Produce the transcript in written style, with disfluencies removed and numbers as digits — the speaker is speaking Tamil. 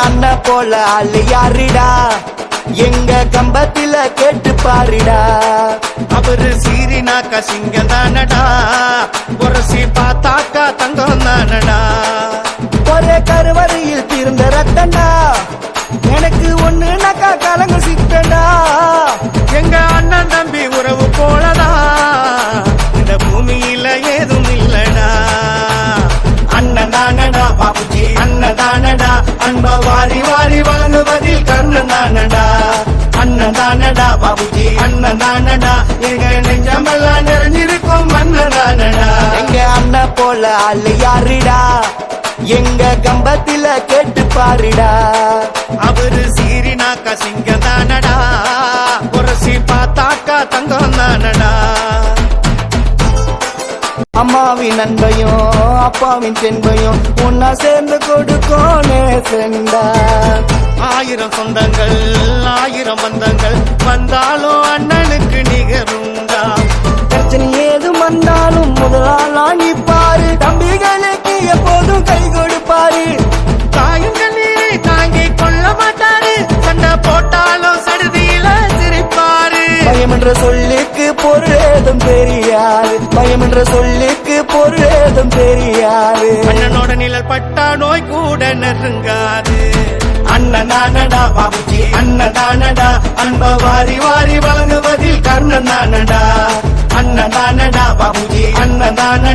அண்ணன் போல ஆளு யாருடா எங்க கம்பத்தில கேட்டு பாருடா. அவரு சீரினாக்கா சிங்கம் தானடா, உரசி பார்த்தாக்கா தங்கம் தானடா. ஒரே கருவறையில் தீர்ந்த ரத்தண்டா, எனக்கு ஒண்ணுனாக்கா கலங்கு சித்தண்டா. எங்க அண்ணன் தம்பி உறவு போலடா, இந்த பூமியில ஏதும் இல்லடா. அண்ணன் தானடா பாபுஜி, அண்ணன் தானடா, அன்ப வாரி வாரி வழங்குவதில் கண்ணன் தானடா. அண்ணன் தானடா பாபுஜி, அண்ணன் தானடா, எங்க நெஞ்சமெல்லாம் நிறைஞ்சிருக்கும் அண்ணன் தானடா. எங்க அண்ணன் போல ஆளு யாருடா எங்க கம்பத்தில கேட்டு பாருடா. அவரு சீரினாக்கா சிங்கம் தானடா, உரசி பார்த்தாக்கா தங்கம் தானடா. அம்மாவின் அன்பையும் அப்பாவின் தென்பையும் ஒன்னா சேர்ந்து கொடுக்கும் நேசண்டா. ஆயிரம் சொந்தங்கள் ஆயிரம் பந்தங்கள் வந்தாலும் அண்ணனுக்கு நிகருண்டா. பிரச்சனை ஏதும் வந்தாலும் முதலாளா நிப்பாரு, தம்பிகளுக்கு எப்போதும் கை கொடுப்பாரு. தாயுங்கள் நீரை தாங்கி கொள்ள மாட்டாரு, சண்டை போட்டாலும் சடுதியில சிரிப்பாரு. பயம் என்ற சொல்லுக்கு பொருள் ஏதும் தெரியாது, பயம் என்ற சொல்லுக்கு பொருள் ஏதும் தெரியாது. அண்ணனோட நிழல் பட்டா நோய் கூட நெருங்காது. அண்ணன் தானடா பாபுஜி, அண்ணன் தானடா, அன்ப வாரி வாரி வழங்குவதில் கர்ணன் தானடா. அண்ணன் தானடா பாபுஜி, அண்ணன் தானடா.